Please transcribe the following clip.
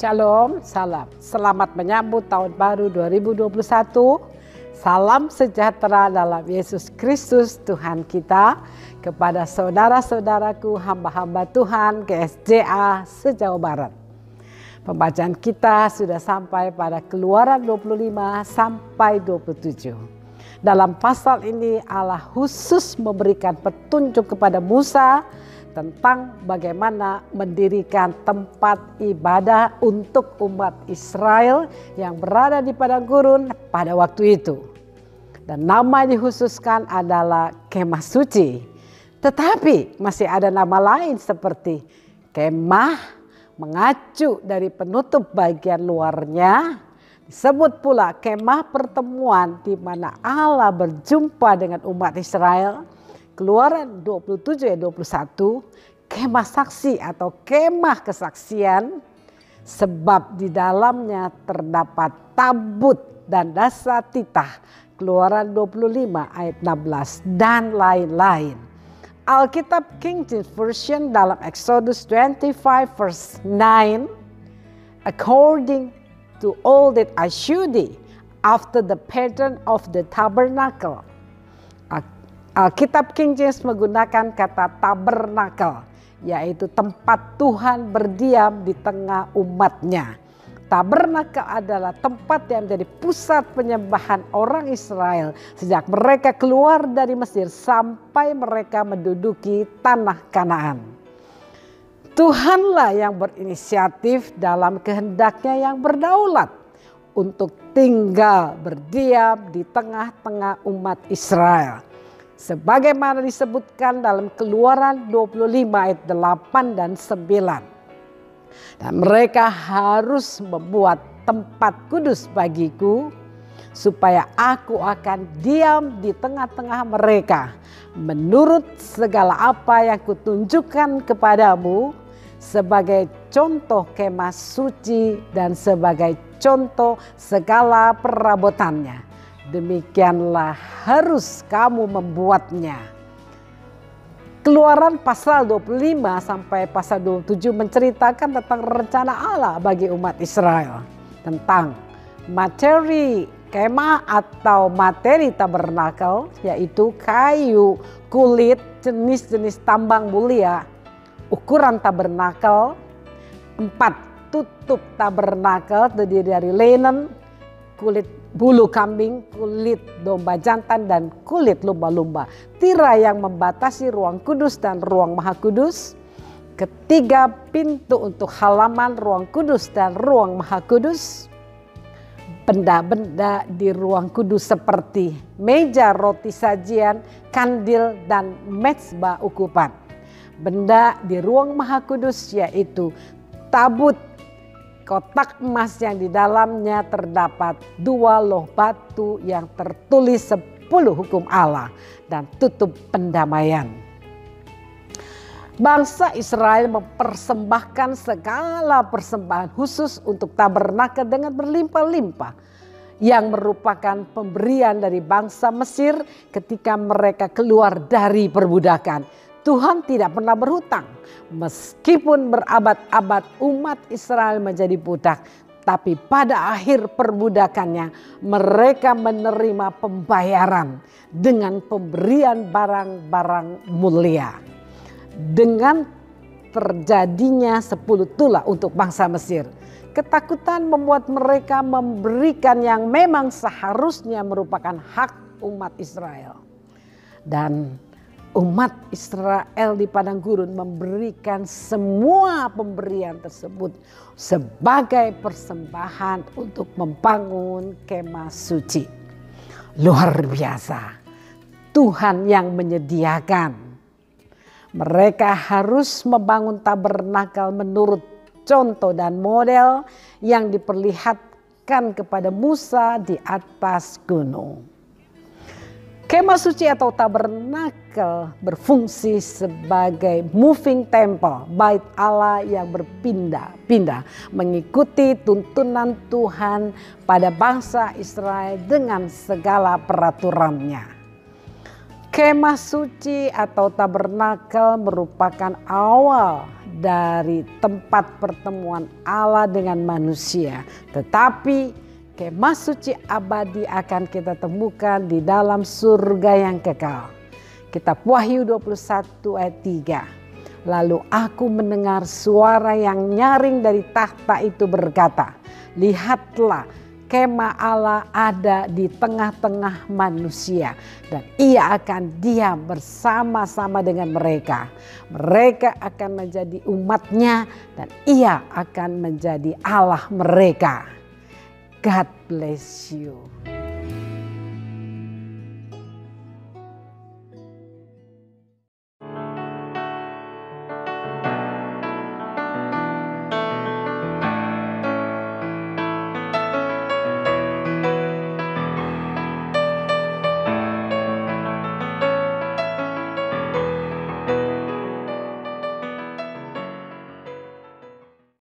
Shalom, salam. Selamat menyambut tahun baru 2021. Salam sejahtera dalam Yesus Kristus Tuhan kita kepada saudara-saudaraku hamba-hamba Tuhan GSJA se-Jawa Barat. Pembacaan kita sudah sampai pada Keluaran 25 sampai 27. Dalam pasal ini Allah khusus memberikan petunjuk kepada Musa tentang bagaimana mendirikan tempat ibadah untuk umat Israel yang berada di padang gurun pada waktu itu. Dan nama yang dikhususkan adalah Kemah Suci. Tetapi masih ada nama lain seperti kemah mengacu dari penutup bagian luarnya. Disebut pula kemah pertemuan di mana Allah berjumpa dengan umat Israel. Keluaran 27 ayat 21, kemah saksi atau kemah kesaksian, sebab di dalamnya terdapat tabut dan dasar titah. Keluaran 25 ayat 16 dan lain-lain. Alkitab King James Version dalam Exodus 25 verse 9, according to all that I shewed thee after the pattern of the tabernacle. Alkitab King James menggunakan kata tabernakel, yaitu tempat Tuhan berdiam di tengah umatnya. Tabernakel adalah tempat yang menjadi pusat penyembahan orang Israel sejak mereka keluar dari Mesir sampai mereka menduduki tanah Kanaan. Tuhanlah yang berinisiatif dalam kehendaknya yang berdaulat untuk tinggal berdiam di tengah-tengah umat Israel. Sebagaimana disebutkan dalam Keluaran 25 ayat 8 dan 9. Dan mereka harus membuat tempat kudus bagiku, supaya aku akan diam di tengah-tengah mereka, menurut segala apa yang kutunjukkan kepadamu, sebagai contoh kemah suci dan sebagai contoh segala perabotannya. Demikianlah harus kamu membuatnya. Keluaran pasal 25 sampai pasal 27 menceritakan tentang rencana Allah bagi umat Israel. Tentang materi kemah atau materi tabernakel, yaitu kayu, kulit, jenis-jenis tambang mulia, ukuran tabernakel, 4 tutup tabernakel terdiri dari linen, kulit bulu kambing, kulit domba jantan, dan kulit lumba-lumba. Tirai yang membatasi ruang kudus dan ruang maha kudus. Ketiga pintu untuk halaman ruang kudus dan ruang maha kudus. Benda-benda di ruang kudus seperti meja roti sajian, kandil, dan mezbah ukupan. Benda di ruang maha kudus yaitu tabut, kotak emas yang di dalamnya terdapat 2 loh batu yang tertulis 10 hukum Allah dan tutup pendamaian. Bangsa Israel mempersembahkan segala persembahan khusus untuk tabernakel dengan berlimpah-limpah, yang merupakan pemberian dari bangsa Mesir ketika mereka keluar dari perbudakan. Tuhan tidak pernah berhutang. Meskipun berabad-abad umat Israel menjadi budak, tapi pada akhir perbudakannya mereka menerima pembayaran dengan pemberian barang-barang mulia. Dengan terjadinya 10 tulah untuk bangsa Mesir, ketakutan membuat mereka memberikan yang memang seharusnya merupakan hak umat Israel. Dan umat Israel di padang gurun memberikan semua pemberian tersebut sebagai persembahan untuk membangun kemah suci. Luar biasa, Tuhan yang menyediakan. Mereka harus membangun tabernakel menurut contoh dan model yang diperlihatkan kepada Musa di atas gunung. Kemah suci atau tabernakel berfungsi sebagai moving temple, bait Allah yang berpindah-pindah mengikuti tuntunan Tuhan pada bangsa Israel dengan segala peraturannya. Kemah suci atau tabernakel merupakan awal dari tempat pertemuan Allah dengan manusia, tetapi kemah suci abadi akan kita temukan di dalam surga yang kekal. Kitab Wahyu 21 ayat 3. Lalu aku mendengar suara yang nyaring dari tahta itu berkata, lihatlah, kemah Allah ada di tengah-tengah manusia dan ia akan diam bersama-sama dengan mereka. Mereka akan menjadi umatnya dan ia akan menjadi Allah mereka. God bless you.